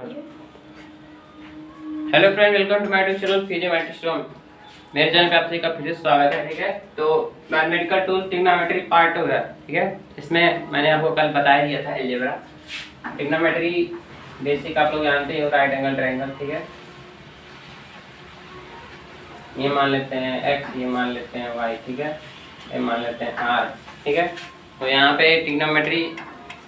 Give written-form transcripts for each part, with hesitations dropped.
Hello friend, welcome to my YouTube channel physiometric. मेरे channel पे आप सभी का फिर से स्वागत है। ठीक है, तो मैथमेटिकल टूल्स ट्रिग्नोमेट्री पार्ट 2 है। ठीक है, इसमें मैंने आपको कल बताया दिया था अलजेब्रा ट्रिग्नोमेट्री बेसिक आप लोग जानते हो, राइट एंगल ट्रायंगल। ठीक है, ये मान लेते हैं x, ये मान लेते हैं y। ठीक है, ये मान लेते हैं r। ठीक है, तो यहाँ पे ट्रिग्नोमेट्री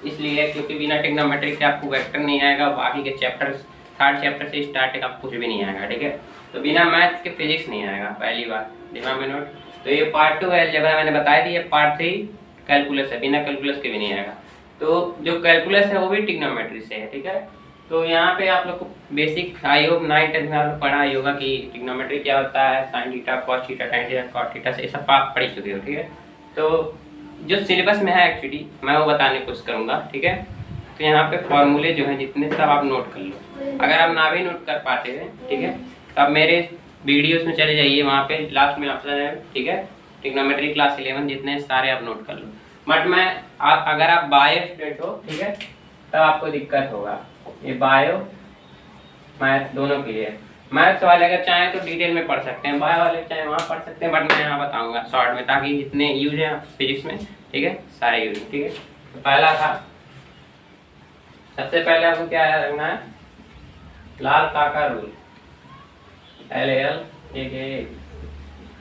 इसलिए क्योंकि बिना ट्रिग्नोमेट्री के आपको वेक्टर नहीं आएगा, बाकी के चैप्टर्स थर्ड चैप्टर से स्टार्ट का कुछ भी नहीं आएगा। ठीक है, तो बिना मैथ्स के फिजिक्स नहीं आएगा, पहली बात दिमाग में नोट। तो ये पार्ट 2 है अलजेब्रा, मैंने बताया दी। पार्ट 3 कैलकुलस है, बिना कैलकुलस के भी नहीं आएगा। तो जो कैलकुलस है वो भी ट्रिग्नोमेट्री से है। ठीक है, तो यहाँ पे आप लोग को बेसिक आई होप 9th में आप लोग पढ़ा ही होगा कि ट्रिग्नोमेट्री क्या होता है, sine theta, cos theta, tan theta, cot theta से सब आप पढ़ चुके हो। ठीक है, तो जो सिलेबस में है एक्चुअली मैं वो बताने की कोशिश करूँगा। ठीक है, तो यहाँ पे फॉर्मूले जो हैं जितने सब आप नोट कर लो। अगर आप ना भी नोट कर पाते हैं, ठीक है, तो आप मेरे वीडियोस में चले जाइए, वहाँ पे लास्ट में ऑप्शन है। ठीक है, ट्रिग्नोमेट्री क्लास 11 जितने सारे आप नोट कर लो। बट अगर आप बायो स्टूडेंट हो, ठीक है, तब आपको दिक्कत होगा। ये बायो मैथ दोनों के लिए। मैथ्स वाले अगर चाहें तो डिटेल में पढ़ सकते हैं, बायो वाले चाहें वहाँ पढ़ सकते हैं, बट मैं यहाँ बताऊँगा शॉर्ट में, ताकि जितने यूज हैं फिजिक्स में, ठीक है, सारे यूज। ठीक है, तो पहला था, सबसे पहले आपको क्या रखना है, लाल काका रूल, LAL। ठीक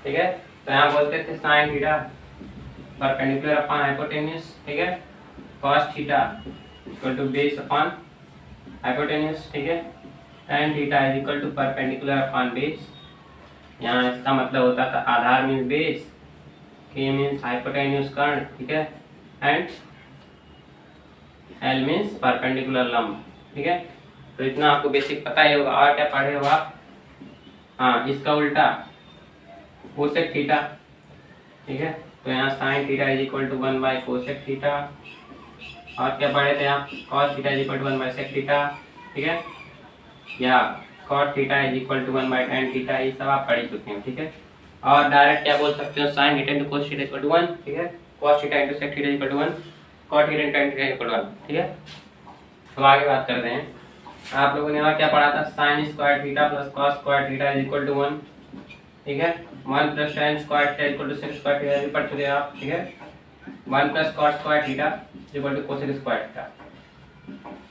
है, तो यहाँ बोलते थे sine theta perpendicular upon hypotenuse. ठीक है, cos theta equal to base upon hypotenuse. ठीक है, tan theta is equal to perpendicular upon base. यहाँ इसका मतलब होता था आधार means base, K means hypotenuse कर्ण। ठीक है, एंड L मीन्स परपेंडिकुलर लंब। ठीक है, तो इतना आपको बेसिक पता ही होगा। और क्या पढ़े हो आप? हाँ, इसका उल्टा कोसेक थीटा। ठीक है, तो यहाँ sine theta is equal to 1 by cosec theta. और क्या पढ़े थे आप? Cos theta is equal to 1 by sec theta. ठीक है, या cot theta is equal to 1 by tan theta. ये सब आप पढ़ चुके हैं। ठीक है, और डायरेक्ट क्या बोल सकते हो, sine theta into cos theta equal to 1। ठीक है, cos theta into sec theta equal to 1, cot theta into tan theta equal to 1। ठीक है, तो आगे बात करते हैं। आप लोगों ने और क्या पढ़ा था, sine square theta plus cos square theta is equal to 1। ठीक है, 1 plus tan square theta equal to sec square theta भी पढ़ चुके हैं आप। ठीक है, 1 plus cos square theta equal to cosec square theta.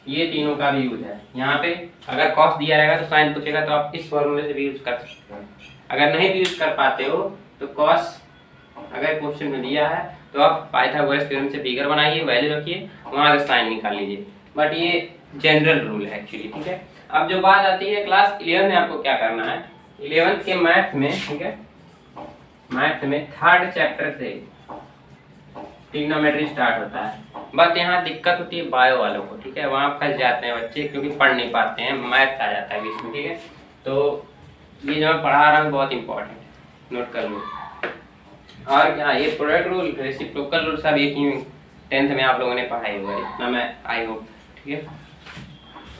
ये तीनों का भी यूज है। यहाँ पे अगर कॉस दिया रहेगा तो साइन पूछेगा, तो आप इस फॉर्मूले से भी यूज कर सकते हो। अगर नहीं भी यूज कर पाते हो तो कॉस अगर क्वेश्चन में दिया है तो आप पाइथागोरस थ्योरम से फिगर बनाइए, वैल्यू रखिए, वहाँ से साइन निकाल लीजिए। बट ये जनरल रूल है एक्चुअली। ठीक है, अब जो बात आती है क्लास 11 में आपको क्या करना है, 11th के मैथ में। ठीक है, मैथ में थर्ड चैप्टर से ट्रिग्नोमेट्री स्टार्ट होता है। बस यहाँ दिक्कत होती है बायो वालों को। ठीक है, वहाँ फंस जाते हैं बच्चे क्योंकि पढ़ नहीं पाते हैं, मैथ्स आ जाता है बीच में। ठीक है, तो ये जो मैं पढ़ा रहा हूँ बहुत इंपॉर्टेंट है, नोट कर लो। और क्या, ये प्रोडक्ट रूल, रेसिप्रोकल रूल सब एक ही 10th में आप लोगों ने पढ़ाई हुआ है, इतना मैं आई होप। ठीक है,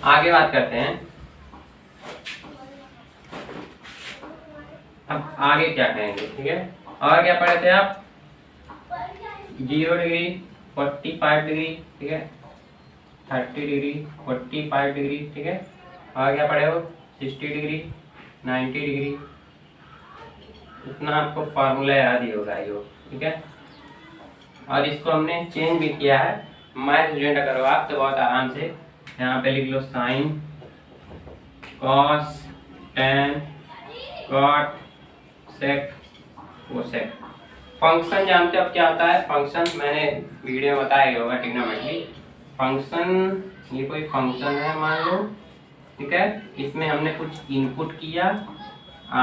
आगे बात करते हैं। अब आगे क्या कहेंगे? ठीक है, और क्या पढ़े थे आप? 0 डिग्री, 45 डिग्री, ठीक है, 30 डिग्री, 45 डिग्री। ठीक है, और क्या पढ़े हो? 60 डिग्री, 90 डिग्री। इतना आपको फार्मूला याद ही होगा ये। ठीक है, और इसको हमने चेंज भी किया है। मैथ स्टूडेंट अगर हो आप तो बहुत आराम से यहाँ पे लिख लो साइन, कॉस, tan, कॉट, सेक, कोसेक। फंक्शन जानते हो अब क्या होता है? फंक्शन मैंने वीडियो में बताया होगा ट्रिग्नोमेट्री। फंक्शन, ये कोई फंक्शन है मान लो। ठीक है, इसमें हमने कुछ इनपुट किया,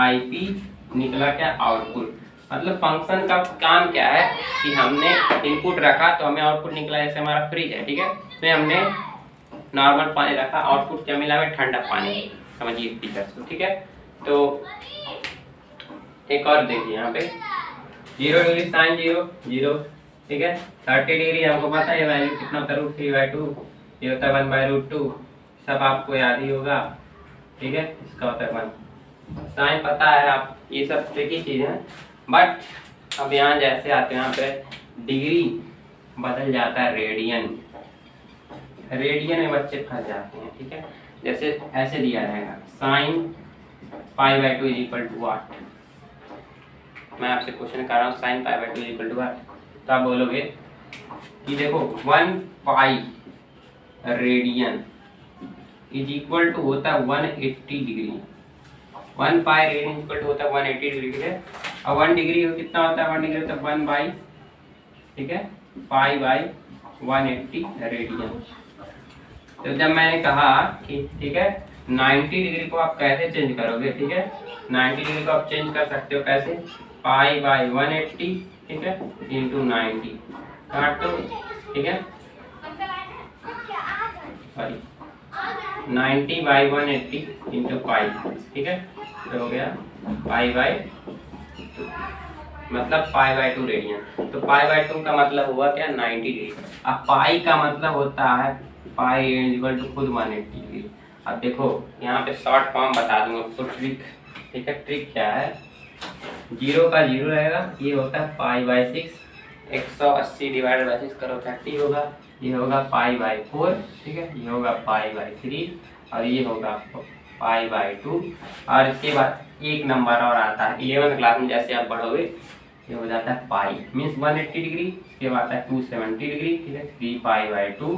IP निकला क्या? आउटपुट। मतलब फंक्शन का काम क्या है कि हमने इनपुट रखा तो हमें आउटपुट निकला। जैसे हमारा फ्रिज है, ठीक है, तो हमने नॉर्मल पानी रखा, आउटपुट क्या मिला हमें? ठंडा पानी। समझिए फीचर्स को। ठीक है, तो एक और देखिए यहाँ पे 0 डिग्री साइन 0 0। ठीक है, 30 डिग्री आपको पता है वैल्यू कितना होता है, √3/2, ये होता है 1/√2। सब आपको याद ही होगा। ठीक है, इसका होता है 1। साइन पता है आप, ये सब ट्रिकी चीज़ है। बट अब यहाँ जैसे आते हैं, यहाँ पे डिग्री बदल जाता है रेडियन। रेडियन में बच्चे फंस जाते हैं। ठीक है, जैसे ऐसे दिया रहेगा sine pi by two is equal to what. मैं आपसे क्वेश्चन कर रहा हूँ sine pi by two is equal to what, तो आप बोलोगे कि देखो 1 pi radian is equal to होता है 180 degree. 1 pi radian equal to होता है 180 डिग्री है, और 1 डिग्री कितना होता है, 1 डिग्री होता है 1 बाई, ठीक है, पाई बाई 180 रेडियन। तो जब मैंने कहा कि ठीक है 90 डिग्री को आप कैसे चेंज करोगे, ठीक है 90 डिग्री को आप चेंज कर सकते हो कैसे, पाई बाई 180, ठीक है, इंटू 90 काट दो, ठीक है, सॉरी 90 बाई 180 इंटू पाई, ठीक है, तो हो गया पाई बाई, मतलब पाई बाई 2 रेडियन। तो पाई बाई 2 का मतलब हुआ क्या, 90 डिग्री। अब पाई का मतलब होता है पाई इक्वल टू खुद 180 डिग्री। अब देखो यहाँ पे शॉर्ट फॉर्म बता दूंगा तो ट्रिक, ठीक है, ट्रिक क्या है, 0 का 0 रहेगा, ये होता है पाई बाई 6, 180 डिवाइडेड बाई 6 करो 30 होगा, ये होगा पाई बाई 4, ठीक है, ये होगा पाई बाई 3 और ये होगा पाई बाई 2। और इसके बाद एक नंबर और आता है 11th क्लास में, जैसे आप बढ़ोगे ये हो जाता है पाई मीन्स 180 डिग्री, इसके बाद आता है 270 डिग्री, ठीक है, 3 पाई बाई 2,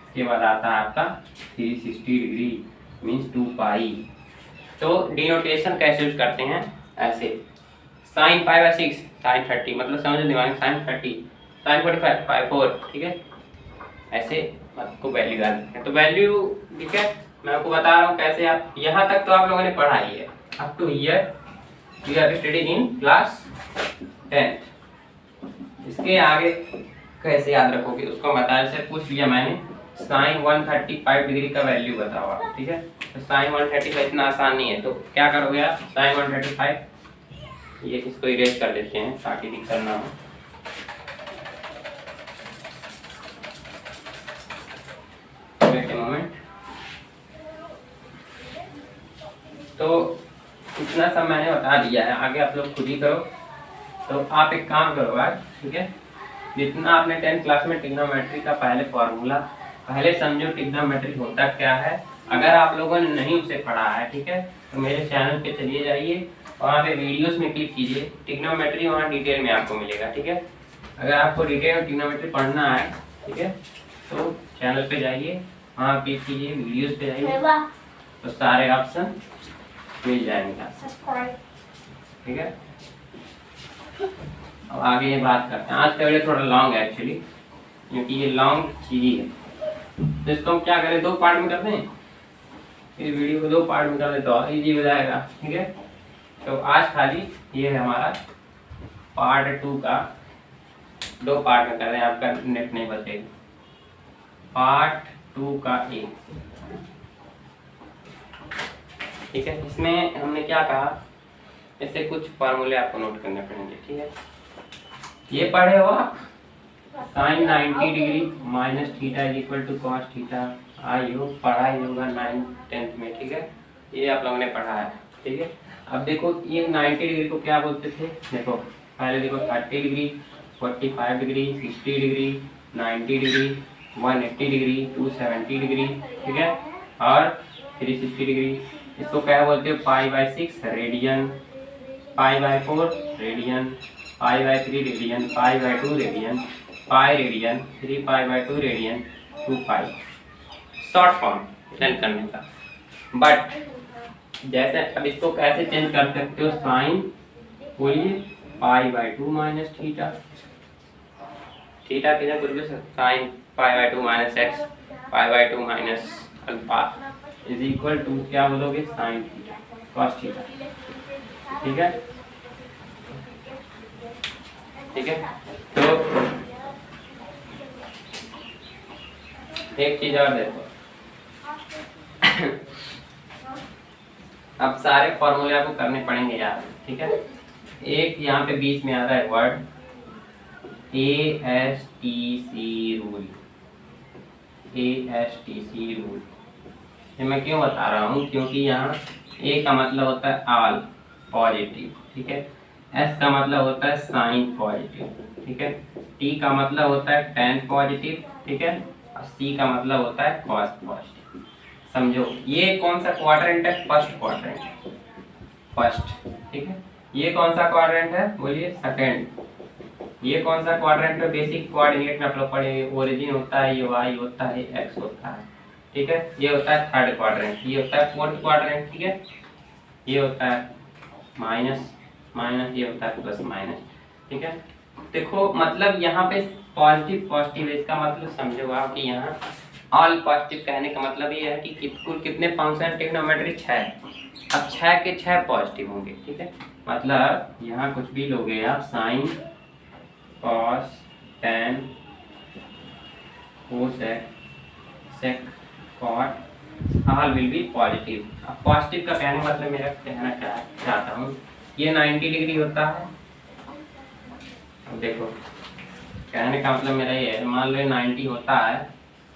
इसके बाद आता है आपका 360 डिग्री मीन्स 2 पाई। तो डिनोटेशन कैसे यूज करते हैं, ऐसे साइन पाई बाई 6 साइन 30, मतलब समझ दिमाग साइन 30 साइन 45 पाई 4, ठीक है, ऐसे आपको वैल्यू याद है। तो वैल्यू, ठीक है, मैं आपको बता रहा हूँ कैसे। आप यहाँ तक तो आप लोगों ने पढ़ा ही है, up to here you have studied in class 10th। इसके आगे कैसे याद रखोगे उसको बता, से पूछ लिया मैंने साइन 135 डिग्री का वैल्यू बताओ आप, ठीक है, तो साइन 135 इतना आसान नहीं है, तो क्या करोगे आप, साइन 135, ये इसको इरेज कर देते हैं ताकि दिक्कत ना हो। मोमेंट, तो इतना सब मैंने बता दिया है, आगे आप लोग खुद ही करो। तो आप एक काम करो आज, ठीक है, जितना आपने 10th क्लास में ट्रिग्नोमेट्री का पहले फॉर्मूला पहले समझो, ट्रिग्नोमेट्री होता क्या है। अगर आप लोगों ने नहीं उसे पढ़ा है, ठीक है, तो मेरे चैनल पे चलिए जाइए, वहाँ पे वीडियोस में क्लिक कीजिए, ट्रिग्नोमेट्री वहाँ डिटेल में आपको मिलेगा, ठीक है। अगर आपको डिटेल में ट्रिग्नोमेट्री पढ़ना है, ठीक है, तो चैनल पे जाइए, वहाँ क्लिक कीजिए, वीडियोस पे जाइए, तो सारे ऑप्शन मिल जाएंगे, ठीक है। अब आगे ये बात करते हैं, आज का वीडियो थोड़ा लॉन्ग है एक्चुअली, क्योंकि ये लॉन्ग चीज ही है, तो इसको हम क्या करें, 2 पार्ट में करते हैं, इस वीडियो को 2 पार्ट में कर दे तो इजी हो जाएगा, ठीक है। तो आज खाली ये है हमारा पार्ट 2 का, 2 पार्ट में कर रहे हैं, आपका नेट नहीं बचेगा। पार्ट 2 का एक, ठीक है, इसमें हमने क्या कहा, ऐसे कुछ फॉर्मूले आपको नोट करने पड़ेंगे, ठीक है। ये पढ़े हो आप, sine 90 degree minus theta is equal to cos theta, आई हो पढ़ा ही होगा 9th 10th में, ठीक है, ये आप लोगों ने पढ़ा है, ठीक है। अब देखो ये 90 डिग्री को क्या बोलते थे, देखो पहले देखो 30 degree, 45 degree, 60 degree, 90 degree, 180 degree, 270 degree, ठीक है, और 360 डिग्री। इसको क्या बोलते हो, pi by 6 radian, pi by 4 radian, pi by 3 radian, pi by 2 radian, pi radian, 3 pi by 2 radian, 2 pi, short form change करने का। बट जैसे अब इसको कैसे चेंज कर सकते हो, साइन बोलिए pi by 2 minus theta, theta किधर बोलोगे, sine pi by 2 minus x, pi by 2 minus alpha is equal to क्या बोलोगे, साइन थीटा कॉस थीटा, ठीक है, ठीक है। तो एक चीज और देखो, अब सारे फॉर्मूले आपको करने पड़ेंगे यार, ठीक है। एक यहाँ पे बीच में आ रहा है word ASTC rule, ASTC rule, ये मैं क्यों बता रहा हूँ, क्योंकि यहाँ A का मतलब होता है ऑल पॉजिटिव, ठीक है, S का मतलब होता है साइन पॉजिटिव, ठीक है, T का मतलब होता है टेन पॉजिटिव, ठीक है, और C का मतलब होता है कॉस पॉजिटिव। समझो ये कौन सा क्वाड्रेंट है, फर्स्ट क्वाड्रेंट, फर्स्ट, ठीक है। ये कौन सा क्वाड्रेंट है, बोलिए सेकंड। ये कौन सा क्वाड्रेंट है, बेसिक कोऑर्डिनेट में आप लोग पढ़े, ओरिजिन होता है, ये वाई होता है, एक्स होता है, ठीक है। ये होता है थर्ड क्वाड्रेंट, ये होता है फोर्थ क्वाड्रेंट, ठीक है। ये होता है माइनस माइनस, ये होता है प्लस माइनस, ठीक है। देखो मतलब यहाँ पे पॉजिटिव पॉजिटिव है, इसका मतलब समझो आप कि यहाँ ऑल पॉजिटिव कहने का मतलब ये है कि कुल कितने फंक्शन ट्रिग्नोमेट्री 6। अब 6 के 6 पॉजिटिव होंगे, ठीक है। मतलब यहाँ कुछ भी लोगे आप, sine cos tan cosec sec cot all will be positive. अब पॉजिटिव का कहने मतलब मेरा कहना चाहता हूँ ये 90 डिग्री होता है। अब देखो कहने का मतलब मेरा ये है, मान लो 90 होता है,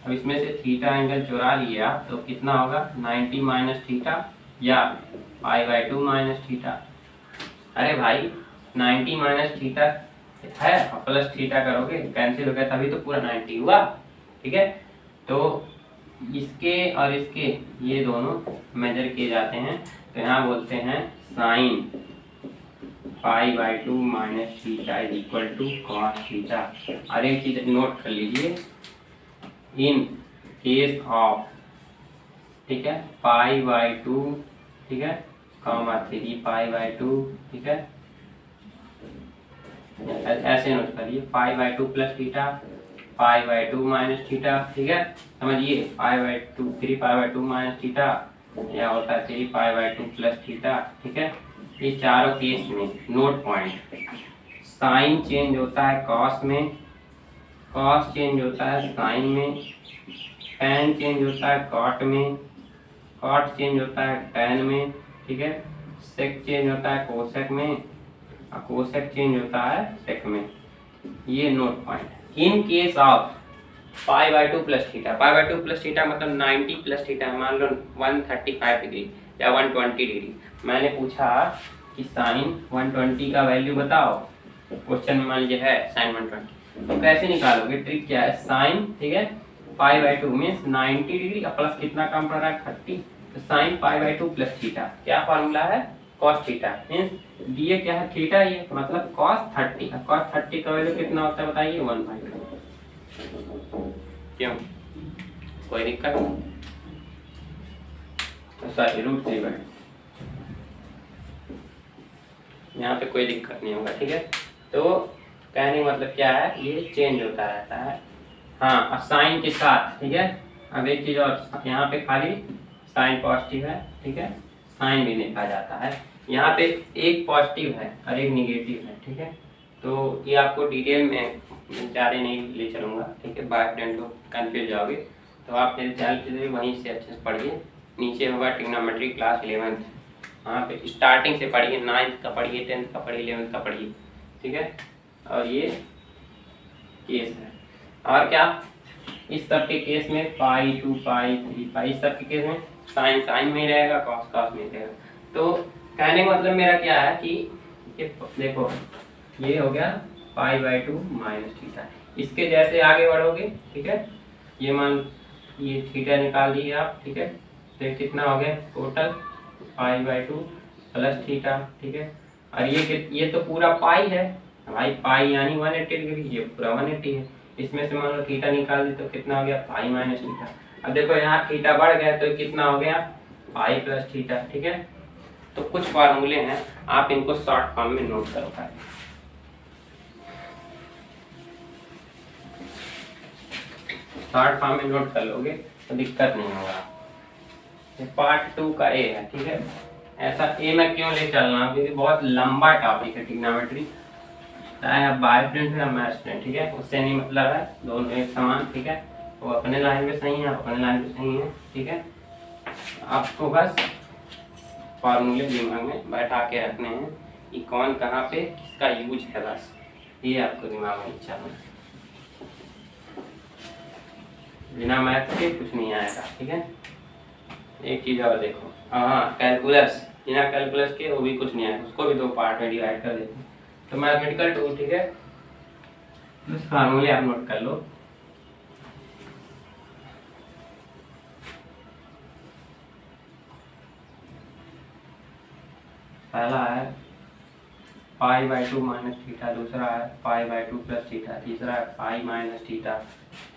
अब इसमें से थीटा एंगल चुरा लिया तो कितना होगा 90 माइनस थीटा या पाई/2 माइनस थीटा। अरे भाई 90 माइनस थीटा है और प्लस थीटा करोगे कैंसिल हो गया, तभी तो पूरा 90 हुआ, ठीक है। तो इसके और इसके ये दोनों मेजर किए जाते हैं, तो यहाँ बोलते हैं साइन पाई/2 minus theta is equal to cos theta. और एक चीज नोट कर लीजिए, इन केस ऑफ, ठीक है, पाई/2, ठीक है, कॉमा 3 पाई/2, ठीक है, ऐसे नोट करिए, पाई/2 प्लस थीटा, पाई/2 माइनस थीटा, ठीक है। समझिए पाई/2 3 पाई/2 माइनस थीटा या होता है 3 पाई/2 प्लस थीटा, ठीक है। ये चारों केस में नोट पॉइंट, साइन चेंज होता है कॉस में, कॉस चेंज होता है साइन में, टेन चेंज होता है कॉट में, कॉट चेंज होता है टेन में, ठीक है। सेक चेंज होता है कोसेक में और कोसेक चेंज होता है सेक में। ये note point. In case of पाई/2 प्लस थीटा, पाई/2 प्लस थीटा मतलब 90 प्लस थीटा, मान लो 135 डिग्री या 120 डिग्री। मैंने पूछा कि साइन 120 का वैल्यू बताओ, क्वेश्चन में मान लीजिए है साइन 120, तो कैसे निकालोगे, ट्रिक क्या है, साइन, ठीक है, पाई/2 मीन्स 90 डिग्री का प्लस कितना कम पड़ रहा है 30, तो साइन पाई/2 प्लस थीटा, क्या फॉर्मूला है, कॉस थीटा, मीन्स दिए क्या है थीटा, ये मतलब कॉस 30, कॉस 30 का वैल्यू कितना होता है बताइए 1/2। क्यों, कोई दिक्कत नहीं, सॉरी √3, यहाँ पे कोई दिक्कत नहीं होगा, ठीक है। तो कहने मतलब क्या है, ये चेंज होता रहता है, हाँ, और साइन के साथ, ठीक है। अब एक चीज और, यहाँ पे खाली साइन पॉजिटिव है, ठीक है, साइन भी लिखा जाता है, यहाँ पे एक पॉजिटिव है और एक निगेटिव है, ठीक है। तो ये आपको डिटेल में ज़्यादा नहीं ले चलूँगा, ठीक है, बाय फ्रेंड को कन्फ्यूज जाओगे, तो आप मेरे चैनल पे वहीं से अच्छे से पढ़िए, नीचे होगा ट्रिग्नोमेट्री क्लास 11th, वहाँ पे स्टार्टिंग से पढ़िए, 9th का पढ़िए, 10th का पढ़िए, 11th का पढ़िए, ठीक है। और ये केस है, और क्या, इस सब के केस में पाई/2 पाई/3 पाई, इस सब के केस में साइन साइन में रहेगा, कॉस कॉस में रहेगा। तो कहने का मतलब मेरा क्या है कि देखो ये हो गया पाई/2 माइनस थीटा, इसके जैसे आगे बढ़ोगे, ठीक है, ये मान ये थीटा निकाल दिए आप, ठीक है, तो कितना हो गया टोटल पाई/2 प्लस थीटा, ठीक है। और ये तो पूरा पाई है भाई, पाई यानी 180 डिग्री, ये पूरा 180 है, इसमें से मान लो थीटा निकाल दी तो कितना हो गया पाई माइनस थीटा। अब देखो यहाँ थीटा बढ़ गया तो कितना हो गया पाई प्लस थीटा, ठीक है। तो कुछ फार्मूले हैं, आप इनको शॉर्ट फॉर्म में नोट करो भाई। शॉर्ट फॉर्म में नोट कर लोगे तो दिक्कत नहीं होगा। पार्ट 2 का ए है, ठीक है। ऐसा ए में क्यों ले चलना, क्योंकि बहुत लंबा टॉपिक है ट्रिग्नोमेट्री, चाहे आप बायो स्टूडेंट या मैथ स्टूडेंट, ठीक है, उससे नहीं मतलब है, दोनों एक समान, ठीक है। वो अपने लाइन पे सही है, आप अपने लाइन पे सही है, ठीक है। आपको बस फार्मूले दिमाग में बैठा के रखने हैं कि कौन कहाँ पे किसका यूज है, बस ये आपको दिमाग में चलना, बिना मैथ के कुछ नहीं आएगा, ठीक है। एक चीज़ और देखो, हाँ कैलकुलस, बिना कैलकुलस के वो भी कुछ नहीं आएगा, उसको भी 2 पार्ट में डिवाइड कर देते हैं। तो मैथमेटिकल टूल, ठीक है, बस फार्मूले आप नोट कर लो। पहला है पाई बाई 2 माइनस थीटा, दूसरा है पाई बाई 2 प्लस थीटा, तीसरा है पाई माइनस थीटा,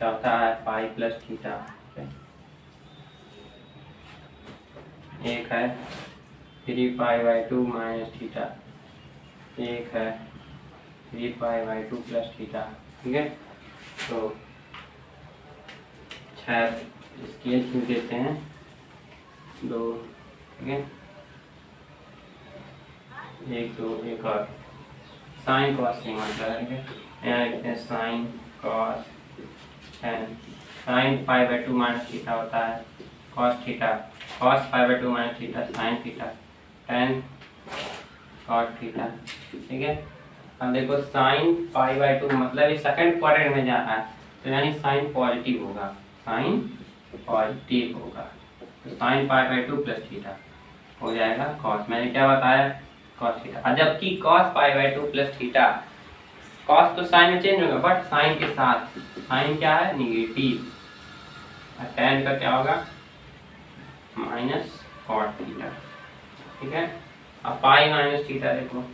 चौथा है पाई प्लस थीटा। एक है 3 पाई बाई 2 माइनस थीटा, एक है 3 पाई बाई 2 प्लस थीटा। ठीक है, तो 6 इसकी छूट देते हैं 2। ठीक है, 1 2 एक और साइन कॉस से मतलब है। यहाँ लिखते हैं sign cos ten, sign pi by 2 minus theta होता है cos theta, cos pi by 2 minus theta sine theta, ten cos theta. ठीक है, अब देखो साइन पाई बाई 2 मतलब ये सेकंड क्वाड्रेंट में जा रहा है, तो यानी साइन पॉजिटिव होगा, साइन पॉजिटिव होगा, तो sign pi by 2 plus theta हो जाएगा कॉस, मैंने क्या बताया कॉस थीटा। जबकि cos pi by 2 plus theta, cos तो साइन में चेंज होगा बट साइन के साथ, साइन क्या है निगेटिव, और टेन का क्या होगा माइनस कॉट थीटा। ठीक है, अब पाई माइनस थीटा देखो,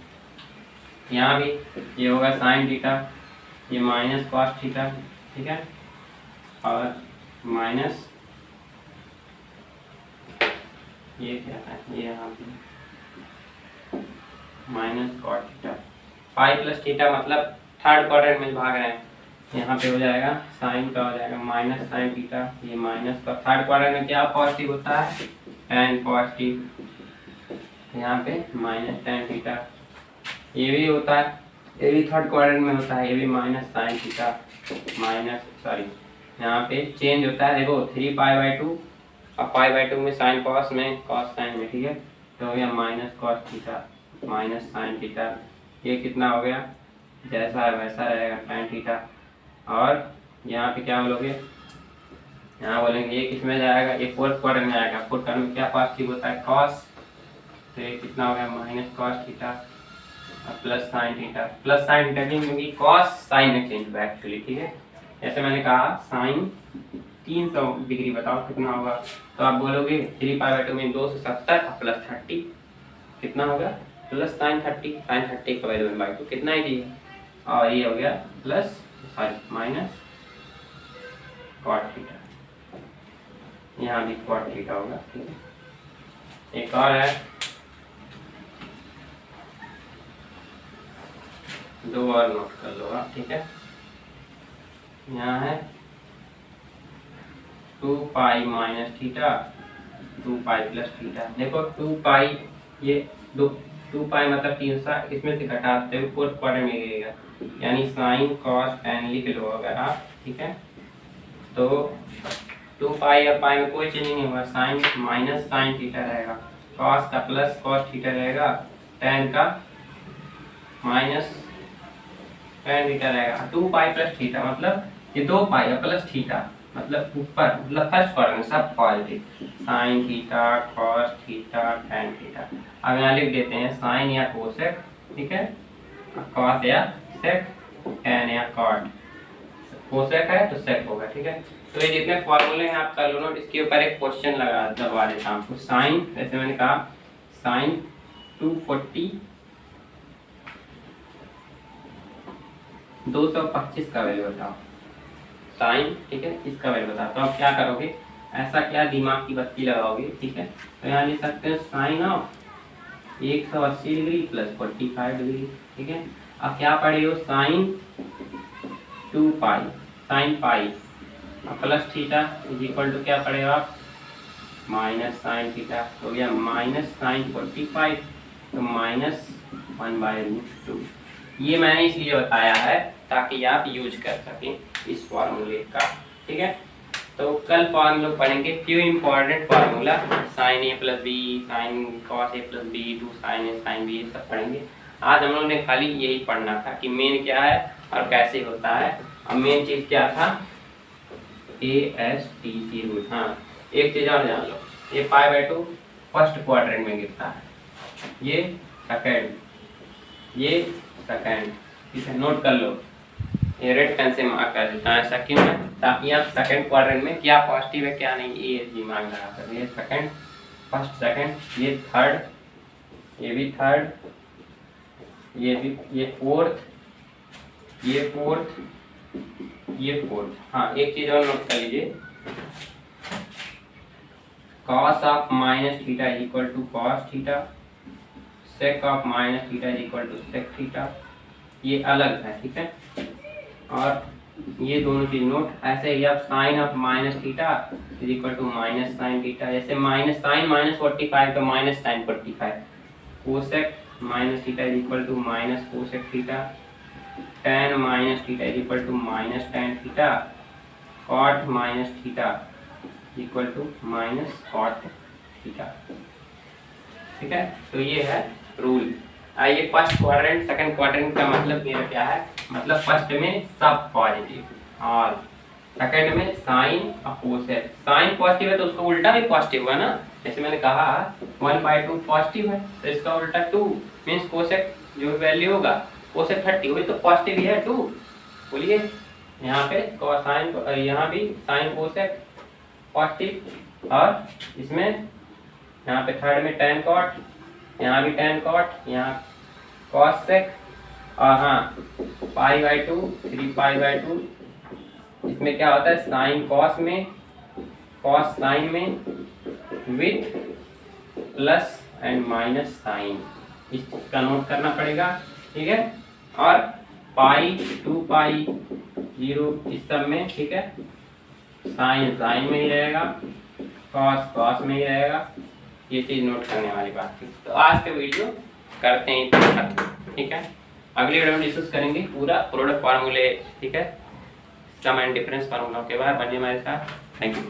यहाँ भी ये होगा साइन थीटा, ये माइनस कॉस थीटा। ठीक है, और माइनस ये क्या है, ये यहाँ पे minus cot theta, pi plus theta मतलब थर्ड क्वाड्रेंट में भाग रहे हैं, यहाँ पे हो जाएगा साइन का हो जाएगा माइनस साइन थीटा, ये माइनस का, थर्ड क्वाड्रेंट में क्या पॉजिटिव होता है टेन पॉजिटिव, यहाँ पे माइनस टेन थीटा, ये भी होता है, ये भी थर्ड क्वाड्रेंट में होता है, ये भी minus sine theta minus sorry यहाँ पे चेंज होता है देखो 3 पाई बाई 2, अब पाई बाई 2 में साइन कॉस में कॉस साइन में। ठीक है, तो हो गया minus cos theta minus sine theta, ये कितना हो गया जैसा है वैसा रहेगा टेन थीटा, और यहाँ पे क्या बोलोगे, यहाँ बोलेंगे ये किस में जाएगा, ये फोर्थ क्वाड्रेंट में आएगा, फोर्थ क्वाड्रेंट में क्या पॉजिटिव होता है कॉस, तो ये कितना हो गया माइनस कॉस थीटा और plus sine theta, plus sine theta क्योंकि कॉस साइन में चेंज हुआ एक्चुअली। ठीक है, जैसे मैंने कहा साइन 300 डिग्री बताओ कितना होगा, तो आप बोलोगे 3 पाई बाई 2 में 270 और प्लस 30 कितना होगा प्लस साइन 30, साइन 30 का वैल्यू बाई 2 कितना ही दिया, और ये हो गया plus sorry minus cot theta, यहाँ भी कॉट थीटा होगा। ठीक है, एक और है, दो और नोट कर लो आप। ठीक है, यहाँ है 2 पाई माइनस थीटा 2 पाई प्लस थीटा, देखो 2 पाई ये 2 पाई मतलब 300, इसमें से घटाते हुए फोर्थ क्वाड्रेंट में गिरेगा, यानी साइन कॉस टेन लिख लो अगर आप। ठीक है, तो 2 पाई और पाई में कोई चेंज नहीं होगा, साइन माइनस साइन थीटा रहेगा, कॉस का प्लस कॉस थीटा रहेगा, टेन का माइनस टेन थीटा रहेगा, 2 पाई प्लस थीटा मतलब ये 2 पाई प्लस थीटा मतलब ऊपर मतलब फर्स्ट क्वाड्रेंट सब positive, sign theta cos theta tan theta. अब यहाँ लिख देते हैं साइन या कोसेक। ठीक है, कॉस या सेक, टेन या कॉट, कोसेक है तो सेक होगा। ठीक है, तो ये जितने फॉर्मूले हैं आप कर लो नोट, इसके ऊपर एक क्वेश्चन लगवा देता हूँ आपको। साइन जैसे मैंने कहा साइन 240 225 का वैल्यू बताओ साइन। ठीक है, इसका वैल्यू बताओ, तो आप क्या करोगे, ऐसा क्या दिमाग की बत्ती लगाओगे। ठीक है, तो यहाँ लिख सकते हैं sine of 180 degree plus 45 degree. ठीक है, अब क्या पढ़े हो sine 2 pi sine pi plus theta is equal to क्या पढ़े हो आप माइनस साइन थीटा, हो गया माइनस साइन 45 तो माइनस 1/√2। ये मैंने इसलिए बताया है ताकि आप यूज कर सकें इस फॉर्मूले का। ठीक है, तो कल फॉर्मूला पढ़ेंगे few important formula, sign A plus B, sine cos A plus B, 2 sign A sine B, ये सब पढ़ेंगे। आज हम लोगों ने खाली यही पढ़ना था कि मेन क्या है और कैसे होता है। अब मेन चीज़ क्या था ASTC रूल। हाँ, एक चीज़ और जान लो, ये पाई बाई 2 फर्स्ट क्वाड्रेंट में गिरता है, ये सेकेंड, ये सेकेंड। ठीक है, नोट कर लो, ये रेड पेन से मार्क कर देता है ऐसा क्यों है, ताकि आप सेकंड क्वाड्रेंट में क्या पॉजिटिव है क्या नहीं ये दिमाग लगा कर, ये सेकंड फर्स्ट सेकंड, ये थर्ड ये भी थर्ड, ये भी, ये फोर्थ, ये फोर्थ, ये फोर्थ। हाँ एक चीज और नोट कर लीजिए, cos of minus theta is equal to cos theta, sec of minus theta is equal to sec theta, ये अलग है, ठीक है। और ये दोनों चीज नोट, ऐसे ही आप sine of minus theta is equal to minus sine theta, जैसे माइनस साइन माइनस 45 तो minus sine 45, cosec minus theta is equal to minus cosec theta, tan minus theta is equal to minus tan theta, cot minus theta equal to minus cot theta, ठीक है। तो ये है rule. आइए first quadrant second quadrant का मतलब मेरा क्या है, मतलब फर्स्ट में सब पॉजिटिव और सेकंड में साइन अपोजिट। साइन पॉजिटिव है तो उसका उल्टा भी पॉजिटिव है ना, जैसे मैंने कहा 1/2 पॉजिटिव है तो इसका उल्टा 2 मींस कोसेक जो वैल्यू होगा कोसेक 30 हुई तो पॉजिटिव ही है 2। बोलिए यहाँ पे साइन, यहाँ भी साइन कोसेक पॉजिटिव, और इसमें यहाँ पे थर्ड में tan cot, यहाँ भी tan cot, यहाँ cos sec, और हाँ π/2 3π/2। इसमें क्या होता है साइन कॉस में, कॉस साइन में, with plus and minus sine, इस चीज का नोट करना पड़ेगा, ठीक है। और पाई 2π 0 इस सब में, ठीक है, साइन साइन में ही रहेगा, कॉस कॉस में ही रहेगा, ये चीज नोट करने वाली बात थी। तो आज का वीडियो करते हैं इतना, ठीक है। अगली वीडियो में डिस्कस करेंगे पूरा प्रोडक्ट फार्मूले, ठीक है, सम एंड डिफरेंस फार्मूला के बारे में। बनिए हमारे साथ, थैंक यू।